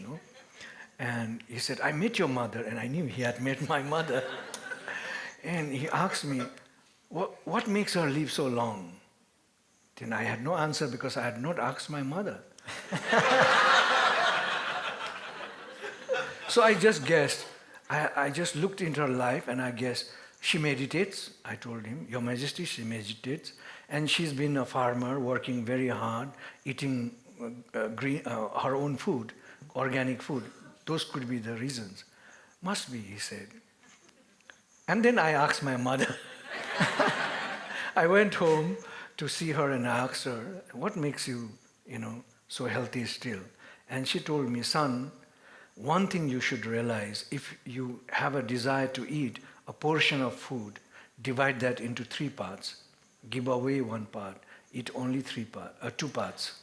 And he said, I met your mother, and I knew he had met my mother. And he asked me, what makes her live so long? Then I had no answer because I had not asked my mother. So I just guessed. I just looked into her life and I guessed she meditates. I told him, Your Majesty, she meditates. And she's been a farmer, working very hard, eating her own food, organic food. Those could be the reasons. Must be, he said. And then I asked my mother. I went home to see her and I asked her, what makes you, so healthy still? And she told me, son, one thing you should realize, if you have a desire to eat a portion of food, divide that into 3 parts. Give away 1 part, eat only 2 parts.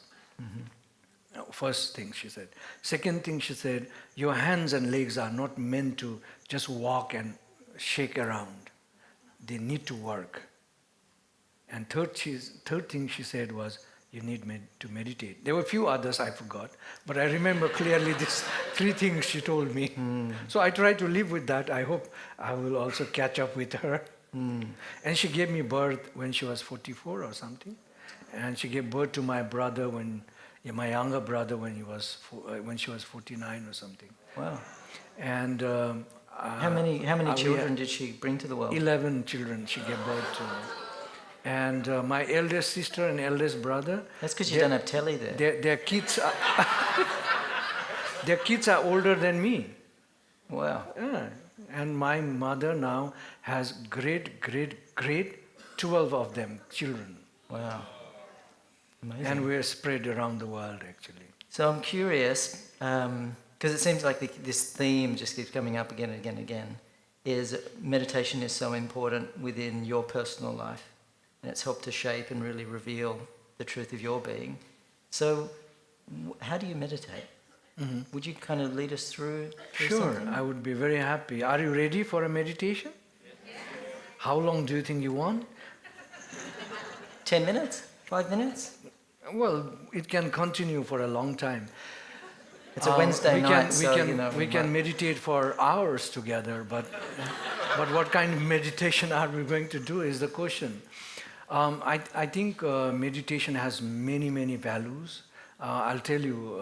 Mm-hmm. First thing she said. Second thing she said, your hands and legs are not meant to just walk and shake around. They need to work. And third thing she said was, you need to meditate. There were a few others I forgot, but I remember clearly these 3 things she told me. So I tried to live with that. I hope I will also catch up with her. And she gave me birth when she was 44 or something. And she gave birth to my brother my younger brother when she was 49 or something. Wow. And how many children did she bring to the world? 11 children she gave birth to. And my eldest sister and eldest brother. That's because you don't have telly there. Their kids are their kids are older than me. Wow. Yeah. And my mother now has great 12 of them children. Wow. Amazing. And we're spread around the world actually. So I'm curious, because it seems like this theme just keeps coming up again and again and again, is meditation is so important within your personal life. And it's helped to shape and really reveal the truth of your being. So how do you meditate? Mm-hmm. Would you kind of lead us through Sure, something? I would be very happy. Are you ready for a meditation? Yes. How long do you think you want? 10 minutes? 5 minutes? Well, it can continue for a long time. It's a Wednesday night, we can meditate for hours together, but what kind of meditation are we going to do is the question. I think meditation has many values. I'll tell you,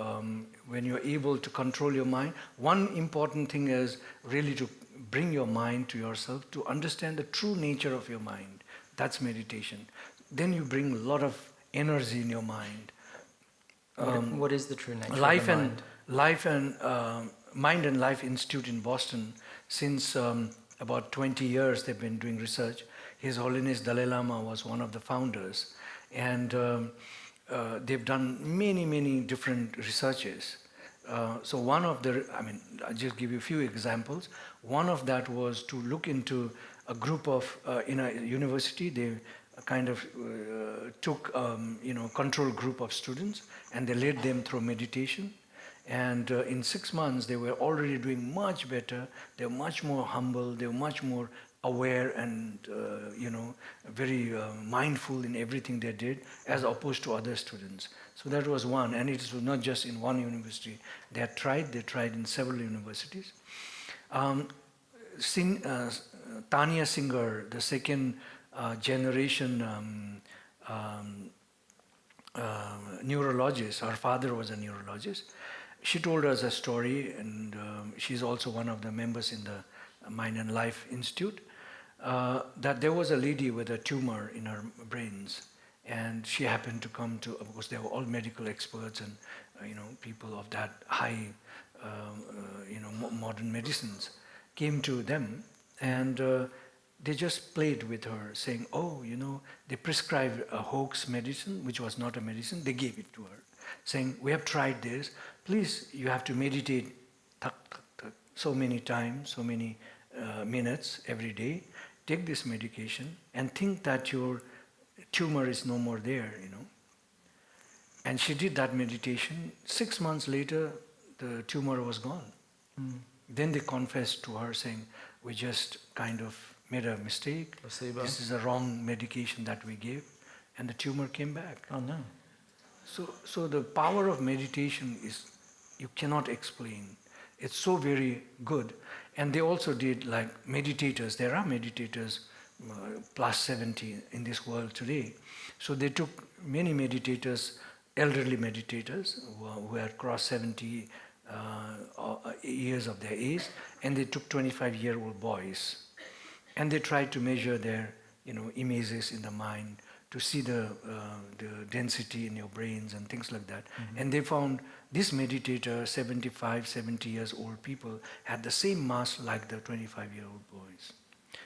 when you're able to control your mind, one important thing is really to bring your mind to yourself, to understand the true nature of your mind. That's meditation. Then you bring a lot of energy in your mind. What is the true nature of the mind? Mind and Life Institute in Boston, since about 20 years they've been doing research. His Holiness Dalai Lama was one of the founders, and they've done many different researches. So one of I'll just give you a few examples. One of that was to look into a group of, in a university, they kind of took, control group of students, and they led them through meditation. And in 6 months, they were already doing much better. They were much more humble. They were much more aware and, very mindful in everything they did, as opposed to other students. So that was one, and it was not just in one university. They tried in several universities. Tanya Singer, the second generation neurologist, her father was a neurologist. She told us a story, and she's also one of the members in the Mind and Life Institute, that there was a lady with a tumor in her brains, and she happened to come to, of course they were all medical experts and people of that high modern medicines came to them, and they just played with her, saying, they prescribed a hoax medicine, which was not a medicine. They gave it to her, saying, we have tried this. Please, you have to meditate so many times, so many minutes every day. Take this medication and think that your tumor is no more there, And she did that meditation. 6 months later, the tumor was gone. Then they confessed to her saying, we just kind of made a mistake. Placebo. This is a wrong medication that we gave. And the tumor came back. Oh no. So the power of meditation is, you cannot explain. It's so very good. And they also did like meditators. There are meditators plus 70 in this world today. So they took many meditators, elderly meditators who had crossed 70 years of their age, and they took 25-year-old boys. And they tried to measure their images in the mind, to see the density in your brains and things like that. Mm-hmm. And they found this meditator, 75, 70 years old people, had the same mass like the 25-year-old boys.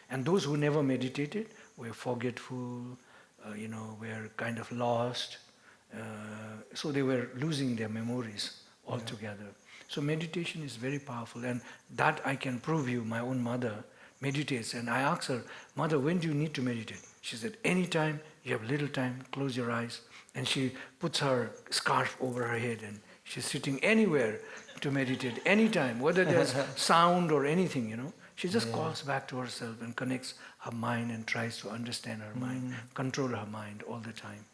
And those who never meditated were forgetful, were kind of lost. So they were losing their memories altogether. Yeah. So meditation is very powerful, and that I can prove you. My own mother meditates, and I asked her, Mother, when do you need to meditate? She said, anytime you have little time, close your eyes. And she puts her scarf over her head, and she's sitting anywhere to meditate, anytime, whether there's sound or anything, She just calls back to herself and connects her mind and tries to understand her mind, control her mind all the time.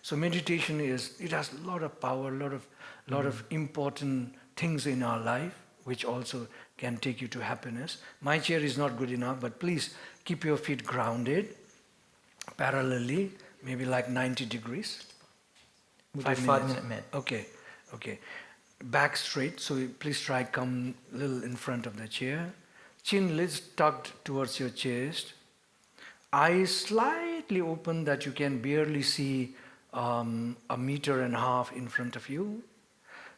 So meditation it has a lot of power, a lot of important things in our life, which also can take you to happiness. My chair is not good enough, but please keep your feet grounded, parallelly, maybe like 90 degrees. We'll do a 5-minute med. Okay. Back straight, so please try come a little in front of the chair. Chin lids tucked towards your chest. Eyes slightly open that you can barely see 1.5 meters in front of you.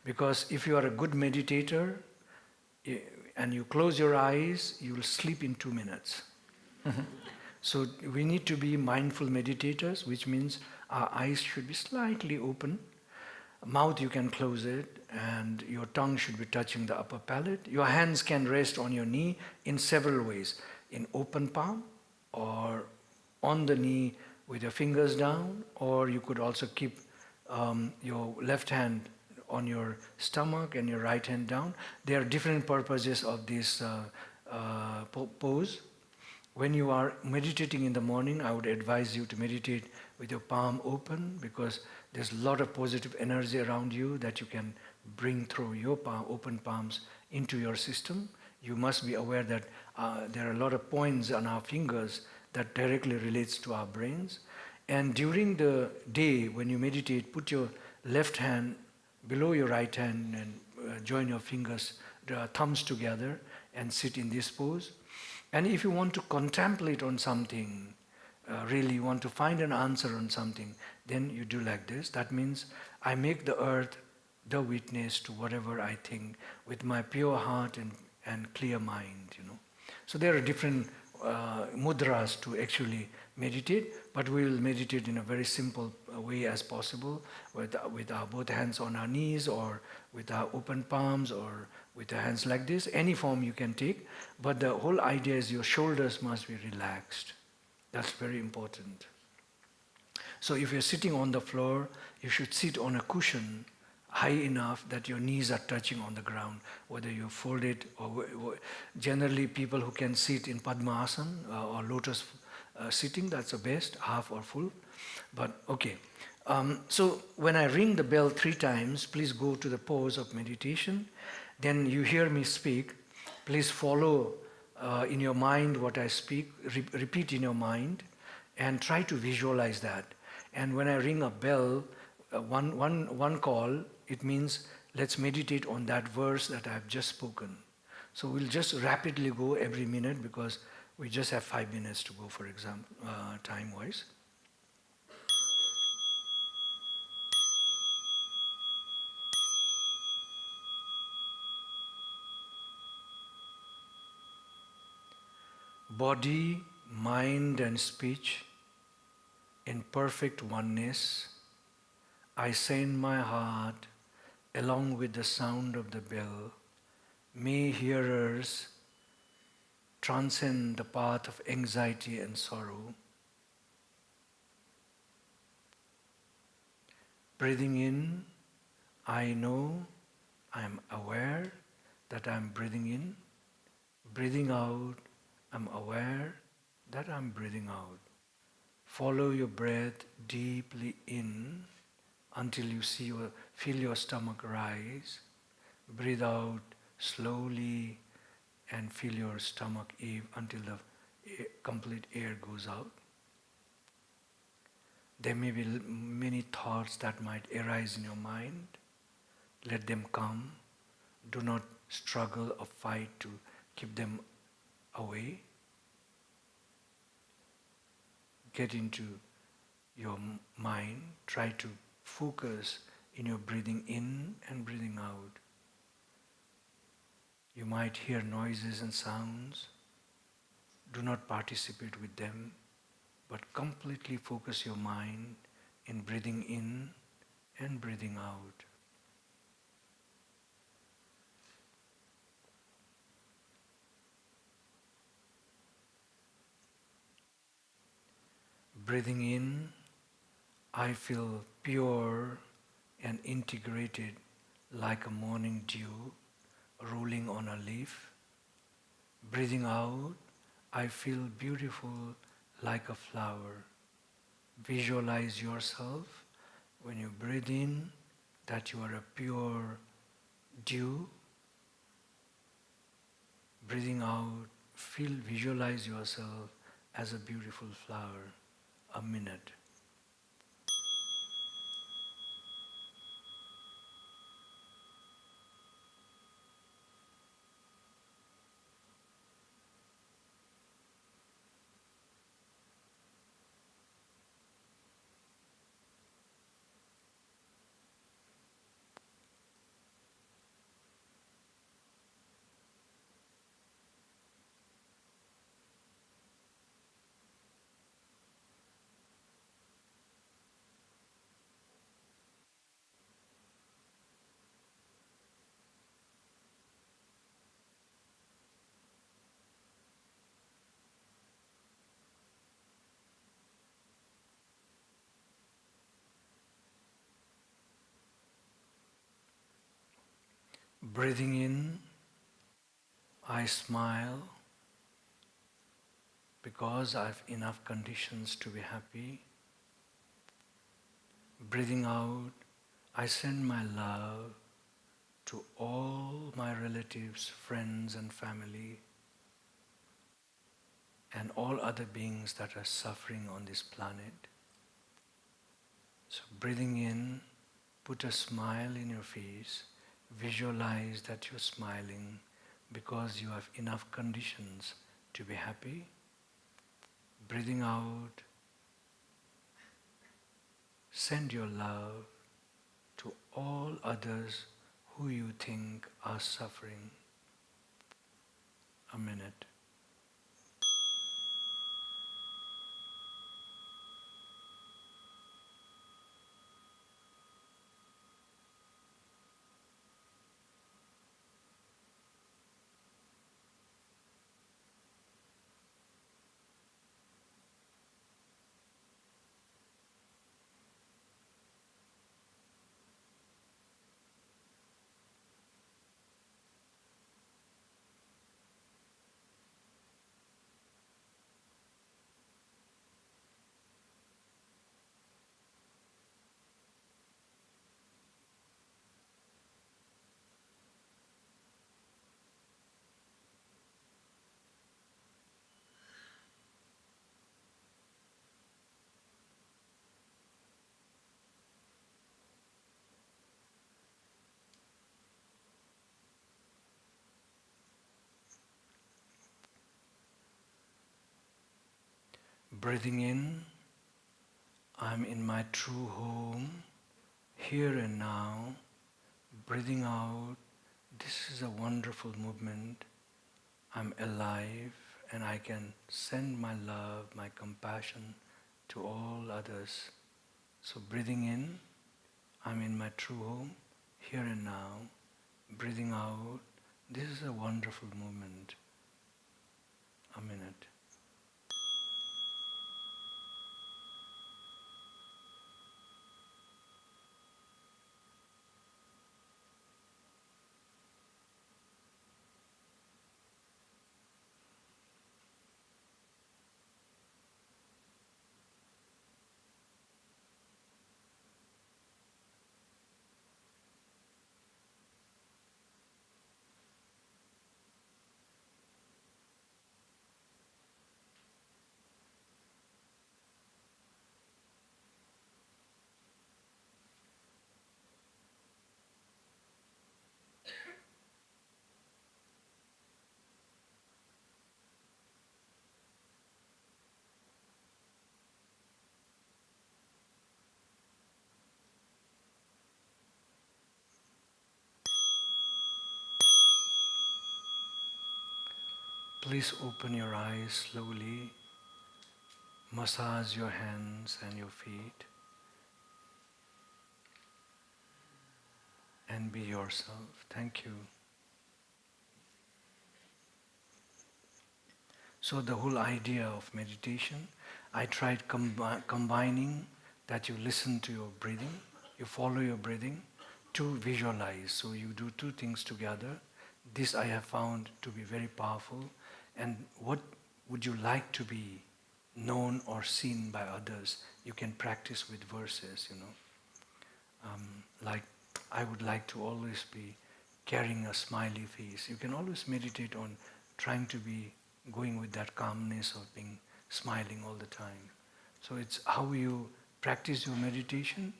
Because if you are a good meditator and you close your eyes, you will sleep in 2 minutes. So we need to be mindful meditators, which means our eyes should be slightly open. Mouth, you can close it, and your tongue should be touching the upper palate. Your hands can rest on your knee in several ways. In open palm, or on the knee with your fingers down, or you could also keep your left hand on your stomach and your right hand down. There are different purposes of this pose. When you are meditating in the morning, I would advise you to meditate with your palm open, because there's a lot of positive energy around you that you can bring through your open palms into your system. You must be aware that there are a lot of points on our fingers that directly relates to our brains. And during the day, when you meditate, put your left hand below your right hand and join your fingers, the thumbs together, and sit in this pose. And if you want to contemplate on something, really want to find an answer on something, then you do like this. That means I make the earth the witness to whatever I think with my pure heart and clear mind. So there are different mudras to actually meditate, but we will meditate in a very simple way as possible, with our both hands on our knees, or with our open palms, or with the hands like this. Any form you can take, but the whole idea is your shoulders must be relaxed. That's very important. So if you're sitting on the floor, you should sit on a cushion high enough that your knees are touching on the ground, whether you fold it, or generally people who can sit in Padmasana or lotus sitting, that's the best, half or full. But okay. So when I ring the bell 3 times, please go to the pose of meditation. Then you hear me speak. Please follow in your mind what I speak, repeat in your mind, and try to visualize that. And when I ring a bell, one call, it means let's meditate on that verse that I've just spoken. So we'll just rapidly go every minute, because we just have 5 minutes to go, for example, time-wise. Body, mind and speech in perfect oneness, I send my heart along with the sound of the bell. May hearers transcend the path of anxiety and sorrow. Breathing in, I know, I am aware that I am breathing in. Breathing out, I'm aware that I'm breathing out. Follow your breath deeply in until you feel your stomach rise. Breathe out slowly and feel your stomach heave until the complete air goes out. There may be many thoughts that might arise in your mind. Let them come. Do not struggle or fight to keep them away. Get into your mind. Try to focus in your breathing in and breathing out. You might hear noises and sounds. Do not participate with them, but completely focus your mind in breathing in and breathing out. Breathing in, I feel pure and integrated like a morning dew rolling on a leaf. Breathing out, I feel beautiful like a flower. Visualize yourself when you breathe in that you are a pure dew. Breathing out, visualize yourself as a beautiful flower. A minute. Breathing in, I smile because I have enough conditions to be happy. Breathing out, I send my love to all my relatives, friends and family and all other beings that are suffering on this planet. So breathing in, put a smile in your face. Visualize that you're smiling because you have enough conditions to be happy. Breathing out, send your love to all others who you think are suffering. A minute. Breathing in, I'm in my true home, here and now. Breathing out, this is a wonderful movement. I'm alive and I can send my love, my compassion to all others. So breathing in, I'm in my true home, here and now. Breathing out, this is a wonderful movement. A minute. Please open your eyes slowly. Massage your hands and your feet. And be yourself. Thank you. So the whole idea of meditation, I tried combining that you listen to your breathing, you follow your breathing, to visualize. So you do two things together. This I have found to be very powerful. And what would you like to be known or seen by others? You can practice with verses, like I would like to always be carrying a smiley face. You can always meditate on trying to be going with that calmness of being smiling all the time. So it's how you practice your meditation,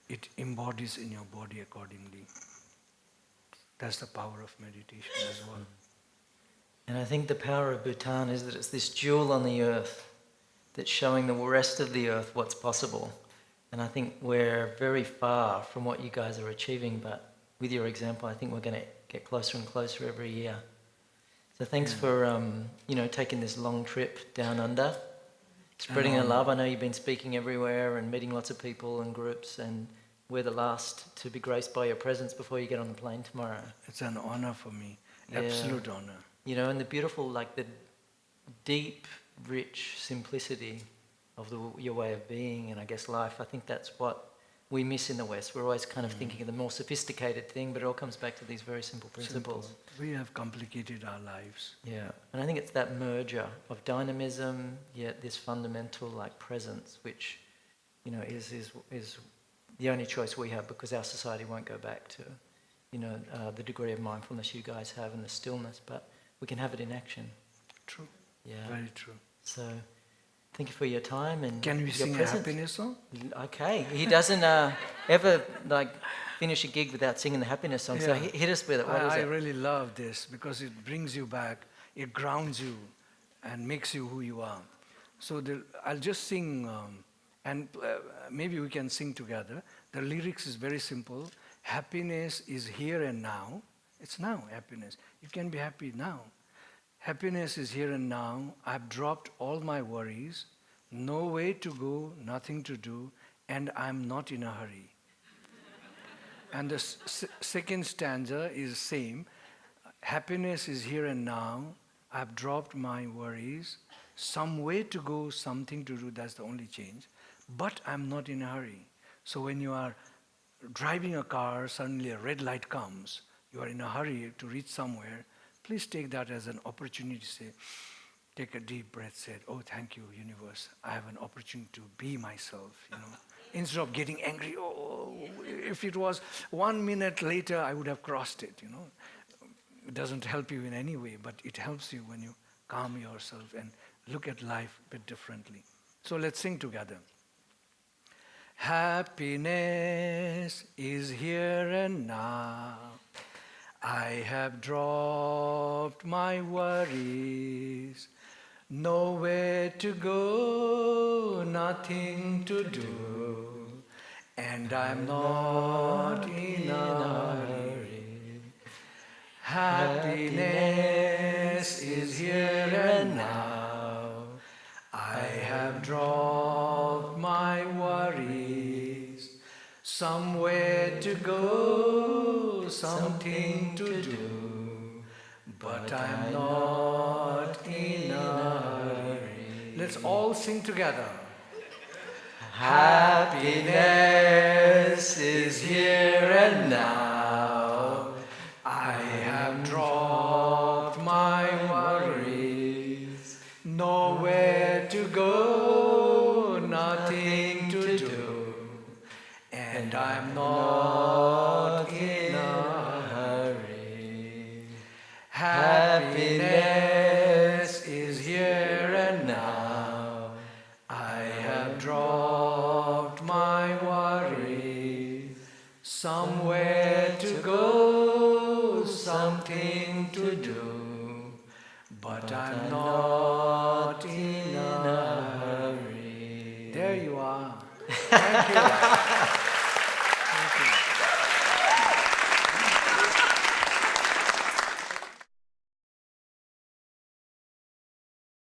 it embodies in your body accordingly. That's the power of meditation as well. And I think the power of Bhutan is that it's this jewel on the earth that's showing the rest of the earth what's possible. And I think we're very far from what you guys are achieving, but with your example, I think we're going to get closer and closer every year. So thanks for taking this long trip down under, spreading the love. I know you've been speaking everywhere and meeting lots of people and groups, and we're the last to be graced by your presence before you get on the plane tomorrow. It's an honor for me, absolute honor. And the beautiful, the deep, rich simplicity of your way of being and I guess life. I think that's what we miss in the West. We're always kind of thinking of the more sophisticated thing, but it all comes back to these very simple principles. We have complicated our lives. Yeah, and I think it's that merger of dynamism, yet this fundamental presence, which is the only choice we have, because our society won't go back to the degree of mindfulness you guys have and the stillness, but we can have it in action. True. Yeah. Very true. So, thank you for your time and can we sing a happiness song? Okay. He doesn't ever finish a gig without singing the happiness song. Yeah. So hit us with it. What is it? I really love this because it brings you back, it grounds you, and makes you who you are. So I'll just sing, and maybe we can sing together. The lyrics is very simple. Happiness is here and now. It's now, happiness. You can be happy now. Happiness is here and now. I've dropped all my worries. No way to go, nothing to do, and I'm not in a hurry. And the second stanza is same. Happiness is here and now. I've dropped my worries. Some way to go, something to do, that's the only change. But I'm not in a hurry. So when you are driving a car, suddenly a red light comes, you are in a hurry to reach somewhere, please take that as an opportunity to say, take a deep breath, say, oh, thank you, universe. I have an opportunity to be myself, Instead of getting angry, oh, if it was 1 minute later, I would have crossed it, It doesn't help you in any way, but it helps you when you calm yourself and look at life a bit differently. So let's sing together. Happiness is here and now. I have dropped my worries. Nowhere to go, nothing to do, and I'm not in a hurry. Happiness is here and now. I have dropped my worries. Somewhere to go, something to do, but I'm not in a hurry. Let's all sing together. Happiness is here and now. I have dropped my worries. Nowhere to go, nothing to do, and I'm not in a hurry. Happiness is here and now. I have dropped my worries. Somewhere to go, something to do, but I'm not in a hurry. There you are. Thank you.